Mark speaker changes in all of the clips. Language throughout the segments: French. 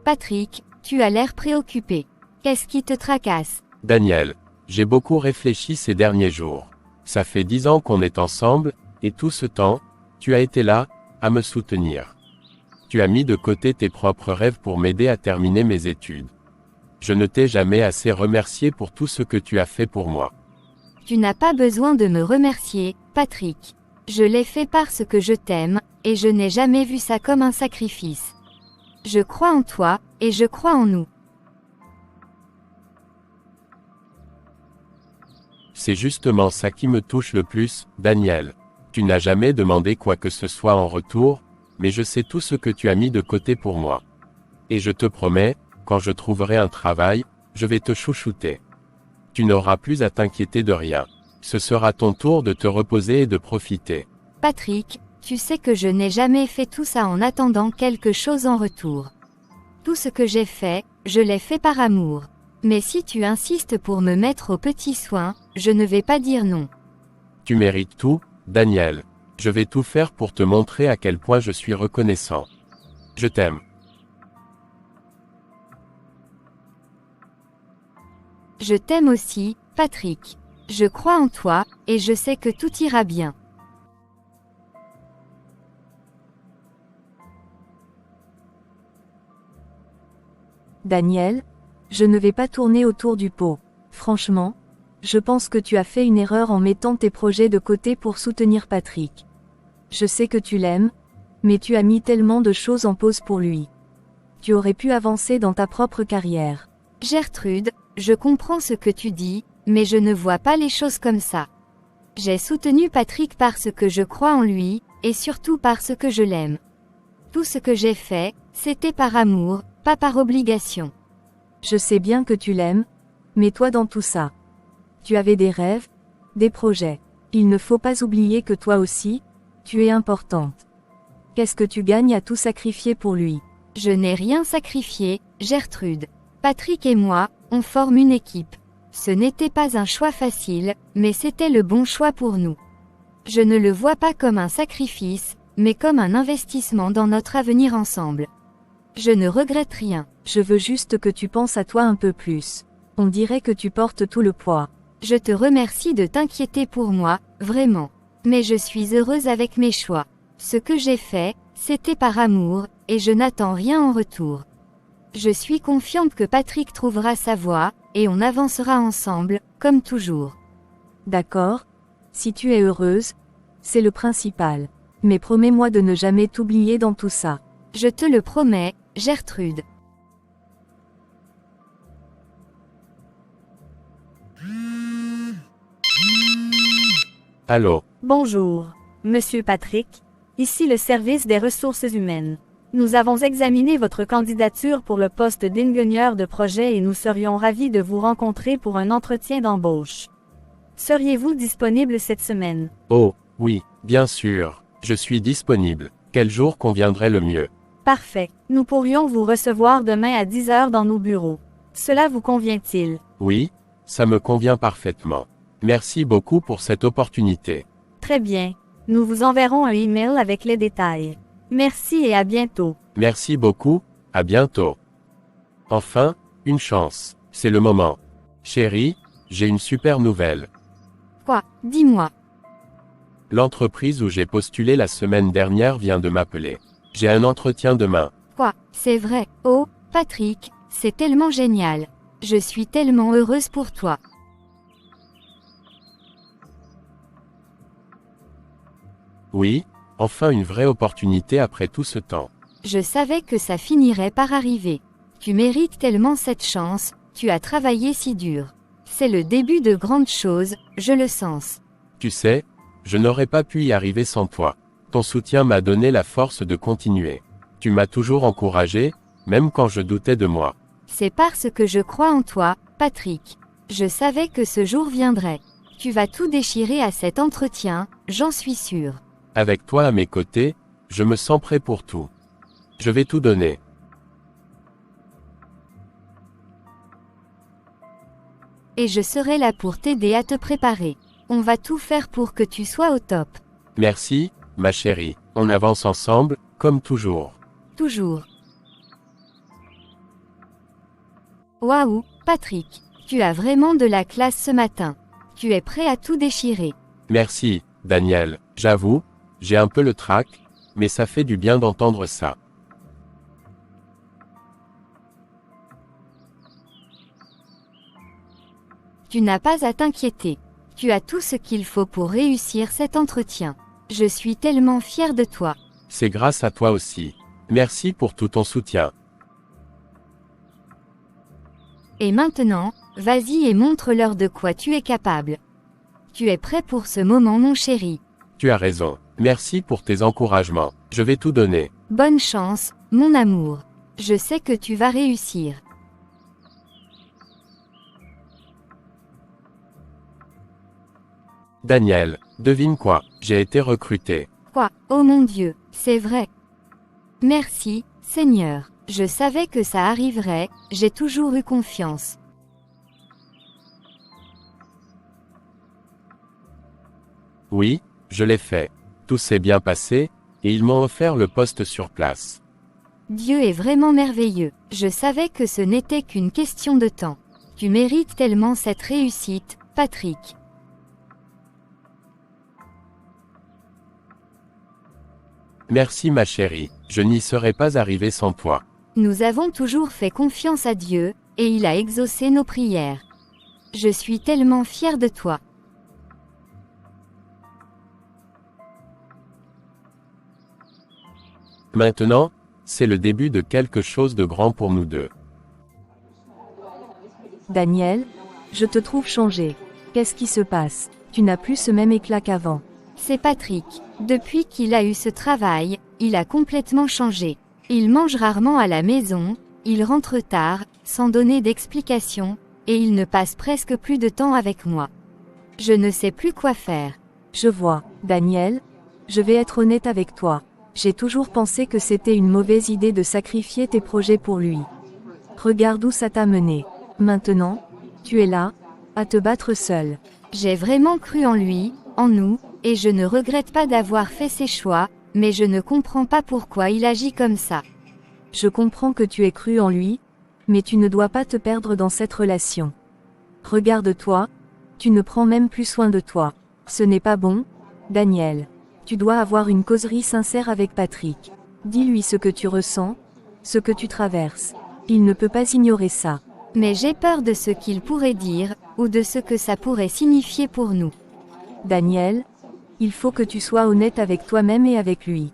Speaker 1: Patrick, tu as l'air préoccupé. Qu'est-ce qui te tracasse?
Speaker 2: Daniel, j'ai beaucoup réfléchi ces derniers jours. Ça fait 10 ans qu'on est ensemble, et tout ce temps, tu as été là, à me soutenir. Tu as mis de côté tes propres rêves pour m'aider à terminer mes études. Je ne t'ai jamais assez remercié pour tout ce que tu as fait pour moi.
Speaker 1: Tu n'as pas besoin de me remercier, Patrick. Je l'ai fait parce que je t'aime, et je n'ai jamais vu ça comme un sacrifice. Je crois en toi, et je crois en nous.
Speaker 2: C'est justement ça qui me touche le plus, Daniel. Tu n'as jamais demandé quoi que ce soit en retour, mais je sais tout ce que tu as mis de côté pour moi. Et je te promets, quand je trouverai un travail, je vais te chouchouter. Tu n'auras plus à t'inquiéter de rien. Ce sera ton tour de te reposer et de profiter.
Speaker 1: Patrick, tu sais que je n'ai jamais fait tout ça en attendant quelque chose en retour. Tout ce que j'ai fait, je l'ai fait par amour. Mais si tu insistes pour me mettre aux petits soins, je ne vais pas dire non.
Speaker 2: Tu mérites tout, Daniel. Je vais tout faire pour te montrer à quel point je suis reconnaissant. Je t'aime.
Speaker 1: Je t'aime aussi, Patrick. Je crois en toi, et je sais que tout ira bien.
Speaker 3: Daniel, je ne vais pas tourner autour du pot. Franchement, je pense que tu as fait une erreur en mettant tes projets de côté pour soutenir Patrick. Je sais que tu l'aimes, mais tu as mis tellement de choses en pause pour lui. Tu aurais pu avancer dans ta propre carrière.
Speaker 1: Gertrude, je comprends ce que tu dis, mais je ne vois pas les choses comme ça. J'ai soutenu Patrick parce que je crois en lui, et surtout parce que je l'aime. Tout ce que j'ai fait, c'était par amour, pas par obligation.
Speaker 3: Je sais bien que tu l'aimes, mais toi dans tout ça. Tu avais des rêves, des projets. Il ne faut pas oublier que toi aussi, tu es importante. Qu'est-ce que tu gagnes à tout sacrifier pour lui?
Speaker 1: Je n'ai rien sacrifié, Gertrude. Patrick et moi, on forme une équipe. Ce n'était pas un choix facile, mais c'était le bon choix pour nous. Je ne le vois pas comme un sacrifice, mais comme un investissement dans notre avenir ensemble. Je ne regrette rien.
Speaker 3: Je veux juste que tu penses à toi un peu plus. On dirait que tu portes tout le poids.
Speaker 1: Je te remercie de t'inquiéter pour moi, vraiment. Mais je suis heureuse avec mes choix. Ce que j'ai fait, c'était par amour, et je n'attends rien en retour. Je suis confiante que Patrick trouvera sa voie, et on avancera ensemble, comme toujours.
Speaker 3: D'accord? Si tu es heureuse, c'est le principal. Mais promets-moi de ne jamais t'oublier dans tout ça.
Speaker 1: Je te le promets, Gertrude.
Speaker 2: Allô?
Speaker 4: Bonjour, Monsieur Patrick. Ici le service des ressources humaines. Nous avons examiné votre candidature pour le poste d'ingénieur de projet et nous serions ravis de vous rencontrer pour un entretien d'embauche. Seriez-vous disponible cette semaine?
Speaker 2: Oh, oui, bien sûr. Je suis disponible. Quel jour conviendrait le mieux?
Speaker 4: Parfait. Nous pourrions vous recevoir demain à 10 heures dans nos bureaux. Cela vous convient-il?
Speaker 2: Oui, ça me convient parfaitement. Merci beaucoup pour cette opportunité.
Speaker 4: Très bien. Nous vous enverrons un email avec les détails. Merci et à bientôt.
Speaker 2: Merci beaucoup, à bientôt. Enfin, une chance. C'est le moment. Chérie, j'ai une super nouvelle.
Speaker 1: Quoi? Dis-moi.
Speaker 2: L'entreprise où j'ai postulé la semaine dernière vient de m'appeler. J'ai un entretien demain.
Speaker 1: Quoi? C'est vrai. Oh, Patrick, c'est tellement génial. Je suis tellement heureuse pour toi.
Speaker 2: Oui, enfin une vraie opportunité après tout ce temps.
Speaker 1: Je savais que ça finirait par arriver. Tu mérites tellement cette chance, tu as travaillé si dur. C'est le début de grandes choses, je le sens.
Speaker 2: Tu sais, je n'aurais pas pu y arriver sans toi. Ton soutien m'a donné la force de continuer. Tu m'as toujours encouragé, même quand je doutais de moi.
Speaker 1: C'est parce que je crois en toi, Patrick. Je savais que ce jour viendrait. Tu vas tout déchirer à cet entretien, j'en suis sûre.
Speaker 2: Avec toi à mes côtés, je me sens prêt pour tout. Je vais tout donner.
Speaker 1: Et je serai là pour t'aider à te préparer. On va tout faire pour que tu sois au top.
Speaker 2: Merci, ma chérie. On avance ensemble, comme toujours.
Speaker 1: Toujours. Waouh, Patrick. Tu as vraiment de la classe ce matin. Tu es prêt à tout déchirer.
Speaker 2: Merci, Daniel. J'avoue, j'ai un peu le trac, mais ça fait du bien d'entendre ça.
Speaker 1: Tu n'as pas à t'inquiéter. Tu as tout ce qu'il faut pour réussir cet entretien. Je suis tellement fière de toi.
Speaker 2: C'est grâce à toi aussi. Merci pour tout ton soutien.
Speaker 1: Et maintenant, vas-y et montre-leur de quoi tu es capable. Tu es prêt pour ce moment, mon chéri.
Speaker 2: Tu as raison. Merci pour tes encouragements. Je vais tout donner.
Speaker 1: Bonne chance, mon amour. Je sais que tu vas réussir.
Speaker 2: Daniel, devine quoi? J'ai été recruté.
Speaker 1: Quoi? Oh mon Dieu, c'est vrai. Merci, Seigneur. Je savais que ça arriverait, j'ai toujours eu confiance.
Speaker 2: Oui, je l'ai fait. Tout s'est bien passé, et ils m'ont offert le poste sur place.
Speaker 1: Dieu est vraiment merveilleux. Je savais que ce n'était qu'une question de temps. Tu mérites tellement cette réussite, Patrick.
Speaker 2: Merci ma chérie, je n'y serais pas arrivé sans toi.
Speaker 1: Nous avons toujours fait confiance à Dieu, et il a exaucé nos prières. Je suis tellement fière de toi.
Speaker 2: Maintenant, c'est le début de quelque chose de grand pour nous deux.
Speaker 3: Daniel, je te trouve changé. Qu'est-ce qui se passe? Tu n'as plus ce même éclat qu'avant.
Speaker 1: C'est Patrick. Depuis qu'il a eu ce travail, il a complètement changé. Il mange rarement à la maison, il rentre tard, sans donner d'explication, et il ne passe presque plus de temps avec moi. Je ne sais plus quoi faire.
Speaker 3: Je vois, Daniel, je vais être honnête avec toi. J'ai toujours pensé que c'était une mauvaise idée de sacrifier tes projets pour lui. Regarde où ça t'a mené. Maintenant, tu es là, à te battre seul.
Speaker 1: J'ai vraiment cru en lui, en nous, et je ne regrette pas d'avoir fait ces choix, mais je ne comprends pas pourquoi il agit comme ça.
Speaker 3: Je comprends que tu aies cru en lui, mais tu ne dois pas te perdre dans cette relation. Regarde-toi, tu ne prends même plus soin de toi. Ce n'est pas bon, Daniel. Tu dois avoir une causerie sincère avec Patrick. Dis-lui ce que tu ressens, ce que tu traverses. Il ne peut pas ignorer ça.
Speaker 1: Mais j'ai peur de ce qu'il pourrait dire, ou de ce que ça pourrait signifier pour nous.
Speaker 3: Daniel, il faut que tu sois honnête avec toi-même et avec lui.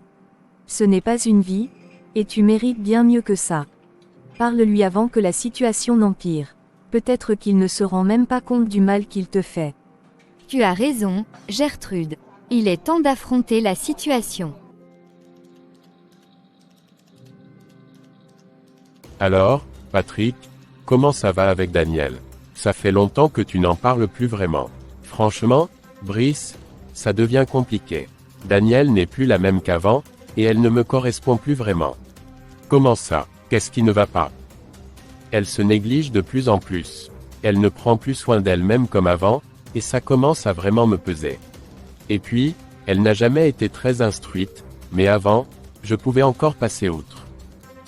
Speaker 3: Ce n'est pas une vie, et tu mérites bien mieux que ça. Parle-lui avant que la situation n'empire. Peut-être qu'il ne se rend même pas compte du mal qu'il te fait.
Speaker 1: Tu as raison, Gertrude. Il est temps d'affronter la situation.
Speaker 2: Alors, Patrick, comment ça va avec Daniel? Ça fait longtemps que tu n'en parles plus vraiment. Franchement, Brice, ça devient compliqué. Daniel n'est plus la même qu'avant, et elle ne me correspond plus vraiment. Comment ça? Qu'est-ce qui ne va pas? Elle se néglige de plus en plus. Elle ne prend plus soin d'elle-même comme avant, et ça commence à vraiment me peser. Et puis, elle n'a jamais été très instruite, mais avant, je pouvais encore passer outre.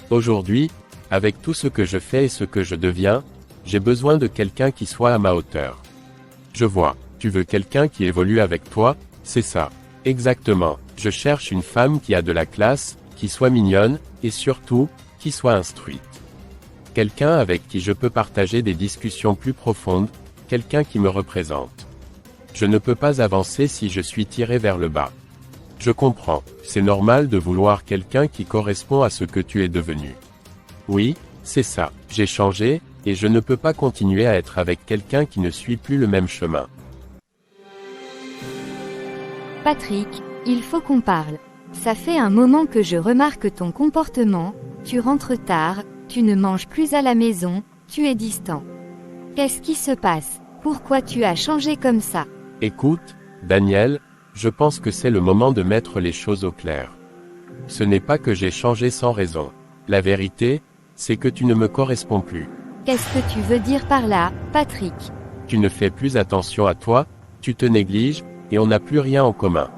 Speaker 2: Aujourd'hui, avec tout ce que je fais et ce que je deviens, j'ai besoin de quelqu'un qui soit à ma hauteur. Je vois, tu veux quelqu'un qui évolue avec toi, c'est ça. Exactement, je cherche une femme qui a de la classe, qui soit mignonne, et surtout, qui soit instruite. Quelqu'un avec qui je peux partager des discussions plus profondes, quelqu'un qui me représente. Je ne peux pas avancer si je suis tiré vers le bas. Je comprends, c'est normal de vouloir quelqu'un qui correspond à ce que tu es devenu. Oui, c'est ça, j'ai changé, et je ne peux pas continuer à être avec quelqu'un qui ne suit plus le même chemin.
Speaker 1: Patrick, il faut qu'on parle. Ça fait un moment que je remarque ton comportement, tu rentres tard, tu ne manges plus à la maison, tu es distant. Qu'est-ce qui se passe? Pourquoi tu as changé comme ça?
Speaker 2: Écoute, Daniel, je pense que c'est le moment de mettre les choses au clair. Ce n'est pas que j'ai changé sans raison. La vérité, c'est que tu ne me corresponds plus.
Speaker 1: Qu'est-ce que tu veux dire par là, Patrick?
Speaker 2: Tu ne fais plus attention à toi, tu te négliges, et on n'a plus rien en commun.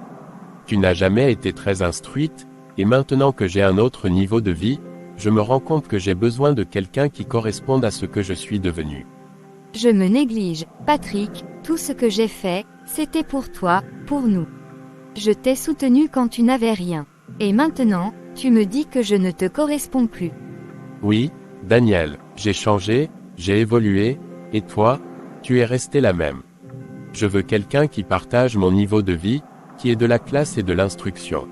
Speaker 2: Tu n'as jamais été très instruite, et maintenant que j'ai un autre niveau de vie, Je me rends compte que j'ai besoin de quelqu'un qui corresponde à ce que je suis devenu.
Speaker 1: Je me néglige, Patrick, tout ce que j'ai fait, c'était pour toi, pour nous. Je t'ai soutenu quand tu n'avais rien. Et maintenant, tu me dis que je ne te corresponds plus.
Speaker 2: Oui, Daniel, j'ai changé, j'ai évolué, et toi, tu es resté la même. Je veux quelqu'un qui partage mon niveau de vie, qui ait de la classe et de l'instruction.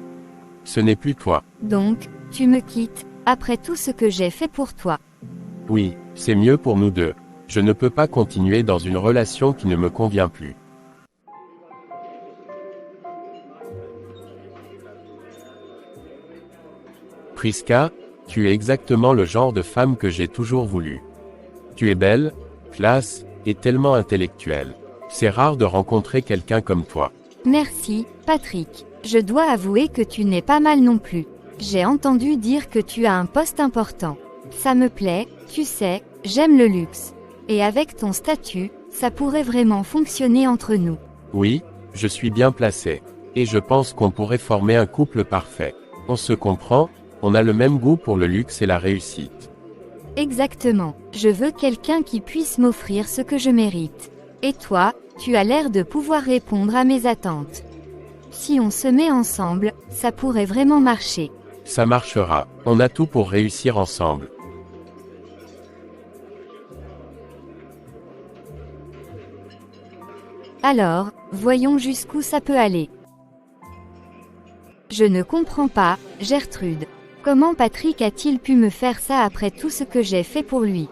Speaker 2: Ce n'est plus toi.
Speaker 1: Donc, tu me quittes, après tout ce que j'ai fait pour toi.
Speaker 2: Oui, c'est mieux pour nous deux. Je ne peux pas continuer dans une relation qui ne me convient plus. Priska, tu es exactement le genre de femme que j'ai toujours voulu. Tu es belle, classe, et tellement intellectuelle. C'est rare de rencontrer quelqu'un comme toi.
Speaker 1: Merci, Patrick. Je dois avouer que tu n'es pas mal non plus. J'ai entendu dire que tu as un poste important. Ça me plaît, tu sais, j'aime le luxe. Et avec ton statut, ça pourrait vraiment fonctionner entre nous.
Speaker 2: Oui, je suis bien placé. Et je pense qu'on pourrait former un couple parfait. On se comprend, on a le même goût pour le luxe et la réussite.
Speaker 1: Exactement. Je veux quelqu'un qui puisse m'offrir ce que je mérite. Et toi, tu as l'air de pouvoir répondre à mes attentes. Si on se met ensemble, ça pourrait vraiment marcher.
Speaker 2: Ça marchera. On a tout pour réussir ensemble.
Speaker 1: Alors, voyons jusqu'où ça peut aller. Je ne comprends pas, Gertrude. Comment Patrick a-t-il pu me faire ça après tout ce que j'ai fait pour lui?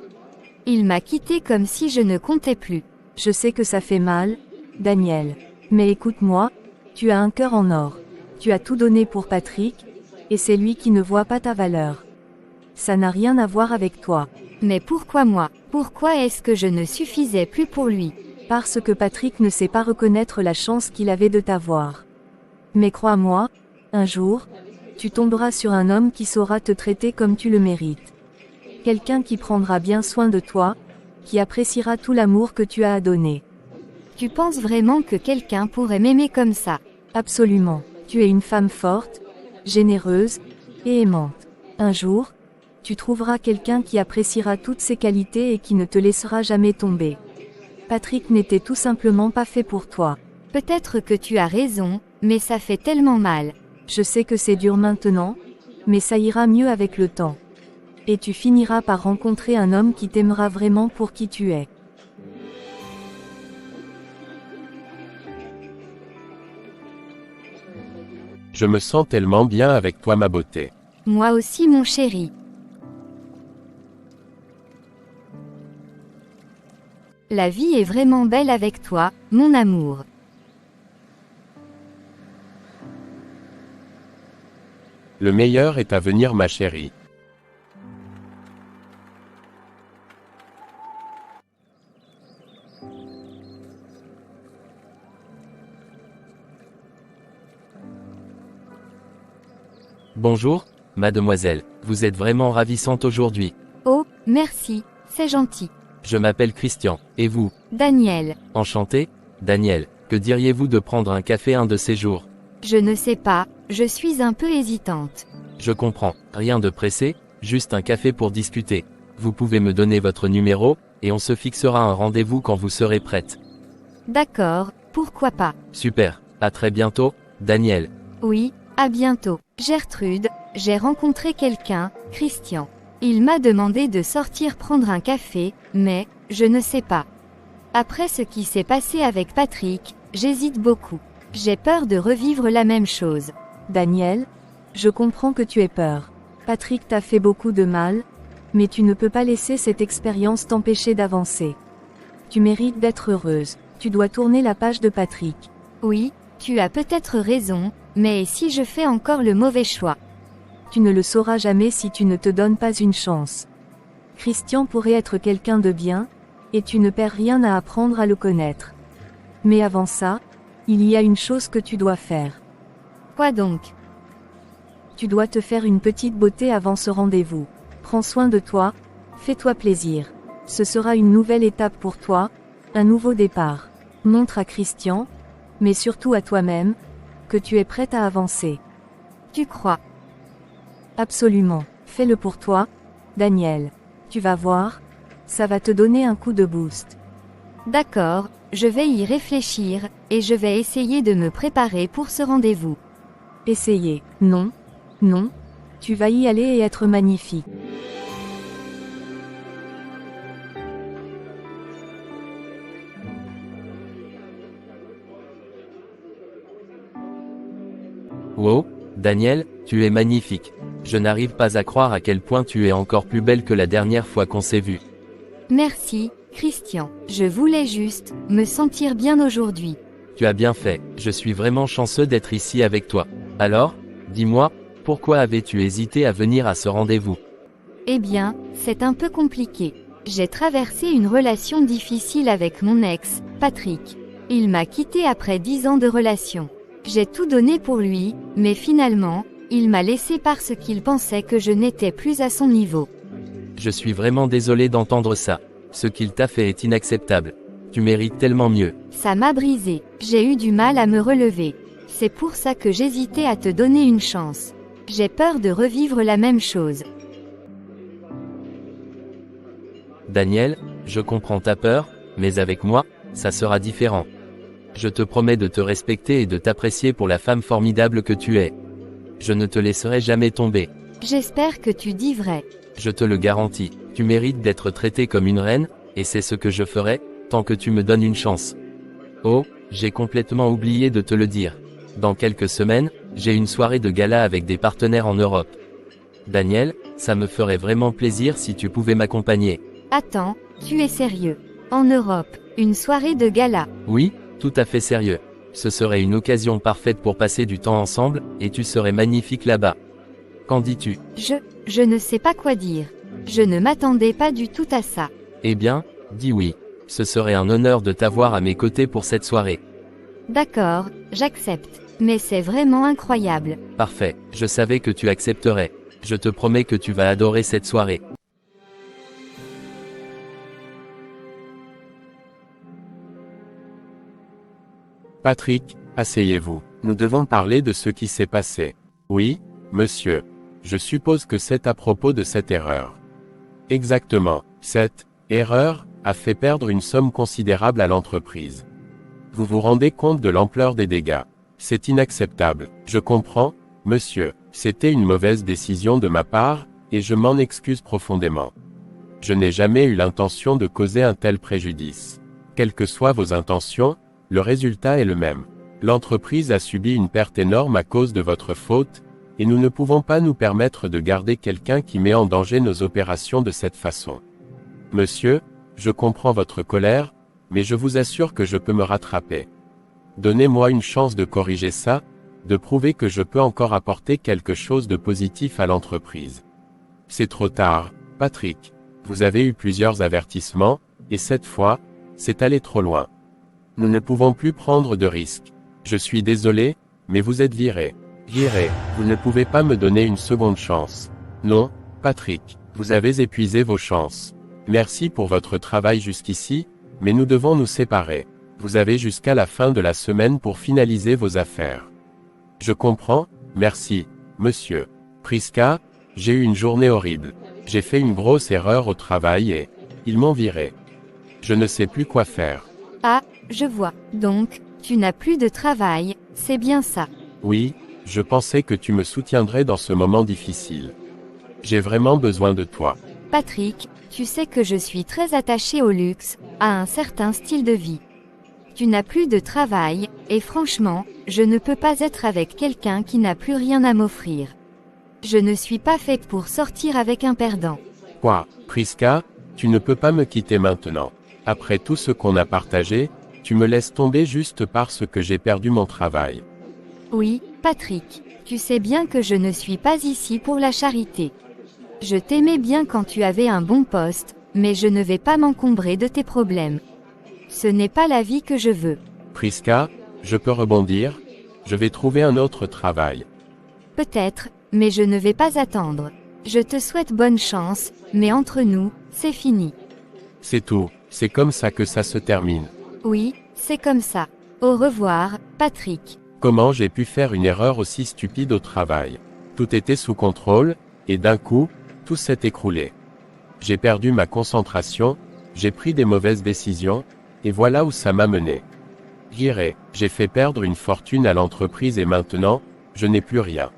Speaker 1: Il m'a quitté comme si je ne comptais plus.
Speaker 3: Je sais que ça fait mal, Daniel. Mais écoute-moi, tu as un cœur en or. Tu as tout donné pour Patrick, et c'est lui qui ne voit pas ta valeur. Ça n'a rien à voir avec toi.
Speaker 1: Mais pourquoi moi? Pourquoi est-ce que je ne suffisais plus pour lui?
Speaker 3: Parce que Patrick ne sait pas reconnaître la chance qu'il avait de t'avoir. Mais crois-moi, un jour, tu tomberas sur un homme qui saura te traiter comme tu le mérites. Quelqu'un qui prendra bien soin de toi, qui appréciera tout l'amour que tu as à donner.
Speaker 1: Tu penses vraiment que quelqu'un pourrait m'aimer comme ça?
Speaker 3: Absolument. Tu es une femme forte, généreuse, et aimante. Un jour, tu trouveras quelqu'un qui appréciera toutes ces qualités et qui ne te laissera jamais tomber. Patrick n'était tout simplement pas fait pour toi.
Speaker 1: Peut-être que tu as raison, mais ça fait tellement mal.
Speaker 3: Je sais que c'est dur maintenant, mais ça ira mieux avec le temps. Et tu finiras par rencontrer un homme qui t'aimera vraiment pour qui tu es.
Speaker 2: Je me sens tellement bien avec toi, ma beauté.
Speaker 1: Moi aussi, mon chéri. La vie est vraiment belle avec toi, mon amour.
Speaker 2: Le meilleur est à venir, ma chérie.
Speaker 5: Bonjour, mademoiselle, vous êtes vraiment ravissante aujourd'hui.
Speaker 1: Oh, merci, c'est gentil.
Speaker 5: Je m'appelle Christian, et vous?
Speaker 1: Daniel.
Speaker 5: Enchanté, Daniel, que diriez-vous de prendre un café un de ces jours?
Speaker 1: Je ne sais pas, je suis un peu hésitante.
Speaker 5: Je comprends, rien de pressé, juste un café pour discuter. Vous pouvez me donner votre numéro, et on se fixera un rendez-vous quand vous serez prête.
Speaker 1: D'accord, pourquoi pas.
Speaker 5: Super, à très bientôt, Daniel.
Speaker 1: Oui, à bientôt. Gertrude, j'ai rencontré quelqu'un, Christian. Il m'a demandé de sortir prendre un café, mais, je ne sais pas. Après ce qui s'est passé avec Patrick, j'hésite beaucoup. J'ai peur de revivre la même chose.
Speaker 3: Daniel, je comprends que tu aies peur. Patrick t'a fait beaucoup de mal, mais tu ne peux pas laisser cette expérience t'empêcher d'avancer. Tu mérites d'être heureuse. Tu dois tourner la page de Patrick.
Speaker 1: Oui, tu as peut-être raison, mais si je fais encore le mauvais choix?
Speaker 3: Tu ne le sauras jamais si tu ne te donnes pas une chance. Christian pourrait être quelqu'un de bien, et tu ne perds rien à apprendre à le connaître. Mais avant ça, il y a une chose que tu dois faire.
Speaker 1: Quoi donc?
Speaker 3: Tu dois te faire une petite beauté avant ce rendez-vous. Prends soin de toi, fais-toi plaisir. Ce sera une nouvelle étape pour toi, un nouveau départ. Montre à Christian, mais surtout à toi-même, que tu es prête à avancer.
Speaker 1: Tu crois?
Speaker 3: Absolument. Fais-le pour toi, Daniel. Tu vas voir, ça va te donner un coup de boost.
Speaker 1: D'accord, je vais y réfléchir, et je vais essayer de me préparer pour ce rendez-vous.
Speaker 3: Essayez. Non. Non. Tu vas y aller et être magnifique.
Speaker 5: Wow, Daniel, tu es magnifique. Je n'arrive pas à croire à quel point tu es encore plus belle que la dernière fois qu'on s'est vu.
Speaker 1: Merci, Christian. Je voulais juste me sentir bien aujourd'hui.
Speaker 5: Tu as bien fait, je suis vraiment chanceux d'être ici avec toi. Alors, dis-moi, pourquoi avais-tu hésité à venir à ce rendez-vous?
Speaker 1: Eh bien, c'est un peu compliqué. J'ai traversé une relation difficile avec mon ex, Patrick. Il m'a quitté après 10 ans de relation. J'ai tout donné pour lui, mais finalement, il m'a laissé parce qu'il pensait que je n'étais plus à son niveau.
Speaker 5: Je suis vraiment désolé d'entendre ça. Ce qu'il t'a fait est inacceptable. Tu mérites tellement mieux.
Speaker 1: Ça m'a brisé. J'ai eu du mal à me relever. C'est pour ça que j'hésitais à te donner une chance. J'ai peur de revivre la même chose.
Speaker 5: Daniel, je comprends ta peur, mais avec moi, ça sera différent. Je te promets de te respecter et de t'apprécier pour la femme formidable que tu es. Je ne te laisserai jamais tomber.
Speaker 1: J'espère que tu dis vrai.
Speaker 5: Je te le garantis. Tu mérites d'être traitée comme une reine, et c'est ce que je ferai, tant que tu me donnes une chance. Oh, j'ai complètement oublié de te le dire. Dans quelques semaines, j'ai une soirée de gala avec des partenaires en Europe. Daniel, ça me ferait vraiment plaisir si tu pouvais m'accompagner.
Speaker 1: Attends, tu es sérieux? En Europe, une soirée de gala?
Speaker 5: Oui, tout à fait sérieux. Ce serait une occasion parfaite pour passer du temps ensemble, et tu serais magnifique là-bas. Qu'en dis-tu?
Speaker 1: Je ne sais pas quoi dire. Je ne m'attendais pas du tout à ça.
Speaker 5: Eh bien, dis oui. Ce serait un honneur de t'avoir à mes côtés pour cette soirée.
Speaker 1: D'accord, j'accepte. Mais c'est vraiment incroyable.
Speaker 5: Parfait, je savais que tu accepterais. Je te promets que tu vas adorer cette soirée.
Speaker 2: Patrick, asseyez-vous. Nous devons parler de ce qui s'est passé. Oui, monsieur. Je suppose que c'est à propos de cette erreur. Exactement. Cette erreur a fait perdre une somme considérable à l'entreprise. Vous vous rendez compte de l'ampleur des dégâts? C'est inacceptable. Je comprends, monsieur. C'était une mauvaise décision de ma part, et je m'en excuse profondément. Je n'ai jamais eu l'intention de causer un tel préjudice. Quelles que soient vos intentions, le résultat est le même. L'entreprise a subi une perte énorme à cause de votre faute, et nous ne pouvons pas nous permettre de garder quelqu'un qui met en danger nos opérations de cette façon. Monsieur, je comprends votre colère, mais je vous assure que je peux me rattraper. Donnez-moi une chance de corriger ça, de prouver que je peux encore apporter quelque chose de positif à l'entreprise. C'est trop tard, Patrick. Vous avez eu plusieurs avertissements, et cette fois, c'est allé trop loin. Nous ne pouvons plus prendre de risques. Je suis désolé, mais vous êtes viré. Viré, vous ne pouvez pas me donner une seconde chance. Non, Patrick, vous avez épuisé vos chances. Merci pour votre travail jusqu'ici, mais nous devons nous séparer. Vous avez jusqu'à la fin de la semaine pour finaliser vos affaires. Je comprends, merci, monsieur. Priska, j'ai eu une journée horrible. J'ai fait une grosse erreur au travail et ils m'ont viré. Je ne sais plus quoi faire.
Speaker 1: Ah, je vois. Donc, tu n'as plus de travail, c'est bien ça.
Speaker 2: Oui, je pensais que tu me soutiendrais dans ce moment difficile. J'ai vraiment besoin de toi.
Speaker 1: Patrick, tu sais que je suis très attachée au luxe, à un certain style de vie. Tu n'as plus de travail, et franchement, je ne peux pas être avec quelqu'un qui n'a plus rien à m'offrir. Je ne suis pas faite pour sortir avec un perdant.
Speaker 2: Quoi, Priska, tu ne peux pas me quitter maintenant. Après tout ce qu'on a partagé, tu me laisses tomber juste parce que j'ai perdu mon travail.
Speaker 1: Oui, Patrick, tu sais bien que je ne suis pas ici pour la charité. Je t'aimais bien quand tu avais un bon poste, mais je ne vais pas m'encombrer de tes problèmes. Ce n'est pas la vie que je veux.
Speaker 2: Priska, je peux rebondir? Je vais trouver un autre travail.
Speaker 1: Peut-être, mais je ne vais pas attendre. Je te souhaite bonne chance, mais entre nous, c'est fini.
Speaker 2: C'est tout, c'est comme ça que ça se termine.
Speaker 1: Oui, c'est comme ça. Au revoir, Patrick.
Speaker 2: Comment j'ai pu faire une erreur aussi stupide au travail? Tout était sous contrôle, et d'un coup, tout s'est écroulé. J'ai perdu ma concentration, j'ai pris des mauvaises décisions, et voilà où ça m'a mené. J'ai fait perdre une fortune à l'entreprise et maintenant, je n'ai plus rien.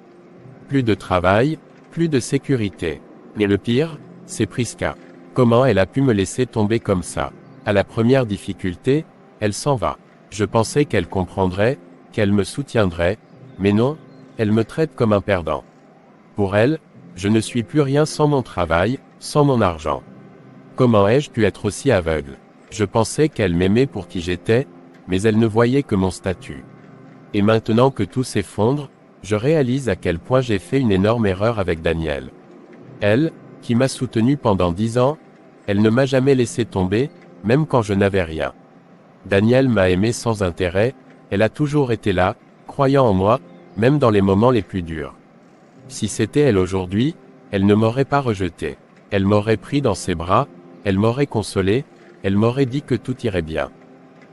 Speaker 2: Plus de travail, plus de sécurité. Mais le pire, c'est Priska. Comment elle a pu me laisser tomber comme ça? À la première difficulté, elle s'en va. Je pensais qu'elle comprendrait, qu'elle me soutiendrait, mais non, elle me traite comme un perdant. Pour elle, je ne suis plus rien sans mon travail, sans mon argent. Comment ai-je pu être aussi aveugle? Je pensais qu'elle m'aimait pour qui j'étais, mais elle ne voyait que mon statut. Et maintenant que tout s'effondre, je réalise à quel point j'ai fait une énorme erreur avec Daniel. Elle, qui m'a soutenu pendant 10 ans, elle ne m'a jamais laissé tomber, même quand je n'avais rien. Daniel m'a aimé sans intérêt, elle a toujours été là, croyant en moi, même dans les moments les plus durs. Si c'était elle aujourd'hui, elle ne m'aurait pas rejeté. Elle m'aurait pris dans ses bras, elle m'aurait consolé, elle m'aurait dit que tout irait bien.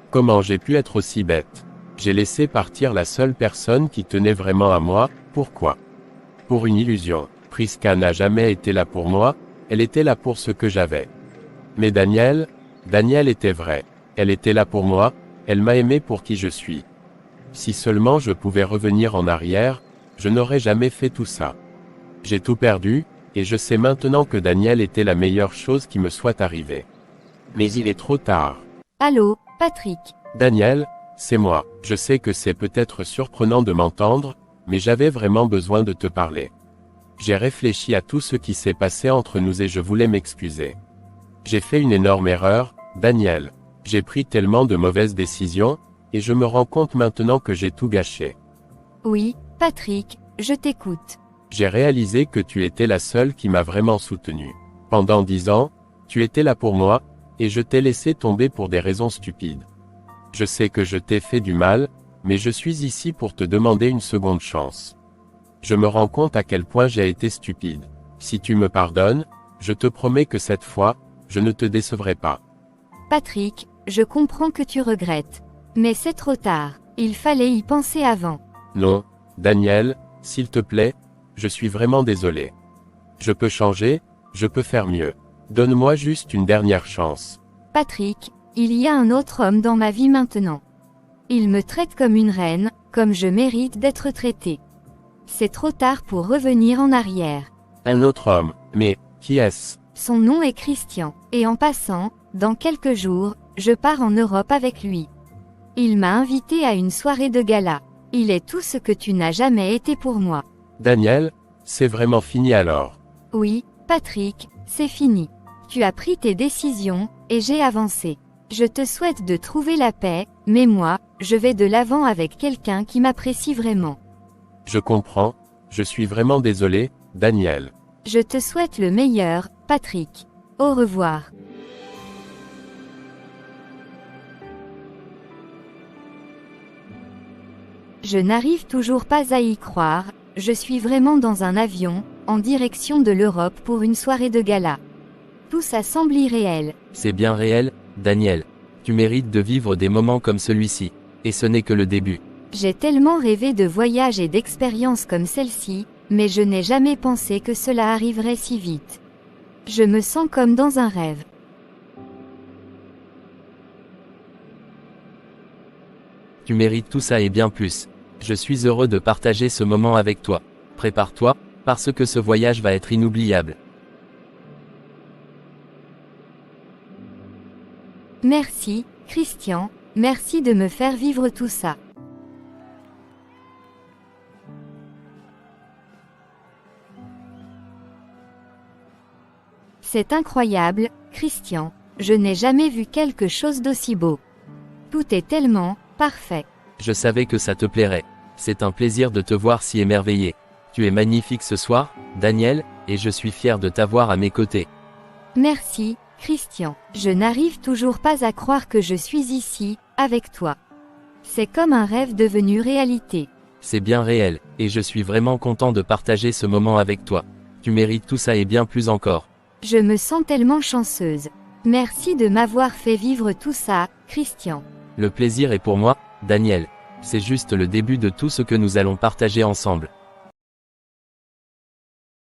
Speaker 2: Comment j'ai pu être aussi bête? J'ai laissé partir la seule personne qui tenait vraiment à moi, pourquoi? Pour une illusion. Priska n'a jamais été là pour moi, elle était là pour ce que j'avais. Mais Daniel était vrai. Elle était là pour moi, elle m'a aimé pour qui je suis. Si seulement je pouvais revenir en arrière, je n'aurais jamais fait tout ça. J'ai tout perdu, et je sais maintenant que Daniel était la meilleure chose qui me soit arrivée. Mais il est trop tard.
Speaker 1: Allô, Patrick.
Speaker 2: Daniel, c'est moi. Je sais que c'est peut-être surprenant de m'entendre, mais j'avais vraiment besoin de te parler. J'ai réfléchi à tout ce qui s'est passé entre nous et je voulais m'excuser. J'ai fait une énorme erreur, Daniel. J'ai pris tellement de mauvaises décisions, et je me rends compte maintenant que j'ai tout gâché.
Speaker 1: Oui, Patrick, je t'écoute.
Speaker 2: J'ai réalisé que tu étais la seule qui m'a vraiment soutenu. Pendant 10 ans, tu étais là pour moi, et je t'ai laissé tomber pour des raisons stupides. Je sais que je t'ai fait du mal, mais je suis ici pour te demander une seconde chance. Je me rends compte à quel point j'ai été stupide. Si tu me pardonnes, je te promets que cette fois, je ne te décevrai pas.
Speaker 1: Patrick, je comprends que tu regrettes. Mais c'est trop tard, il fallait y penser avant.
Speaker 2: Non, Daniel, s'il te plaît, je suis vraiment désolé. Je peux changer, je peux faire mieux. Donne-moi juste une dernière chance.
Speaker 1: Patrick, il y a un autre homme dans ma vie maintenant. Il me traite comme une reine, comme je mérite d'être traité. C'est trop tard pour revenir en arrière.
Speaker 2: Un autre homme, mais, qui est-ce?
Speaker 1: Son nom est Christian, et en passant, dans quelques jours, je pars en Europe avec lui. Il m'a invité à une soirée de gala. Il est tout ce que tu n'as jamais été pour moi.
Speaker 2: Daniel, c'est vraiment fini alors.
Speaker 1: Oui, Patrick, c'est fini. Tu as pris tes décisions, et j'ai avancé. Je te souhaite de trouver la paix, mais moi, je vais de l'avant avec quelqu'un qui m'apprécie vraiment.
Speaker 2: Je comprends, je suis vraiment désolé, Daniel.
Speaker 1: Je te souhaite le meilleur, Patrick. Au revoir. Je n'arrive toujours pas à y croire, je suis vraiment dans un avion, en direction de l'Europe pour une soirée de gala. Tout ça semble irréel.
Speaker 5: C'est bien réel, Daniel. Tu mérites de vivre des moments comme celui-ci. Et ce n'est que le début.
Speaker 1: J'ai tellement rêvé de voyages et d'expériences comme celle-ci, mais je n'ai jamais pensé que cela arriverait si vite. Je me sens comme dans un rêve.
Speaker 5: Tu mérites tout ça et bien plus. Je suis heureux de partager ce moment avec toi. Prépare-toi, parce que ce voyage va être inoubliable.
Speaker 1: Merci, Christian, merci de me faire vivre tout ça. C'est incroyable, Christian, je n'ai jamais vu quelque chose d'aussi beau. Tout est tellement parfait.
Speaker 5: Je savais que ça te plairait. C'est un plaisir de te voir si émerveillé. Tu es magnifique ce soir, Daniel, et je suis fier de t'avoir à mes côtés.
Speaker 1: Merci, Christian. Je n'arrive toujours pas à croire que je suis ici, avec toi. C'est comme un rêve devenu réalité.
Speaker 5: C'est bien réel, et je suis vraiment content de partager ce moment avec toi. Tu mérites tout ça et bien plus encore.
Speaker 1: Je me sens tellement chanceuse. Merci de m'avoir fait vivre tout ça, Christian.
Speaker 5: Le plaisir est pour moi, Daniel. C'est juste le début de tout ce que nous allons partager ensemble.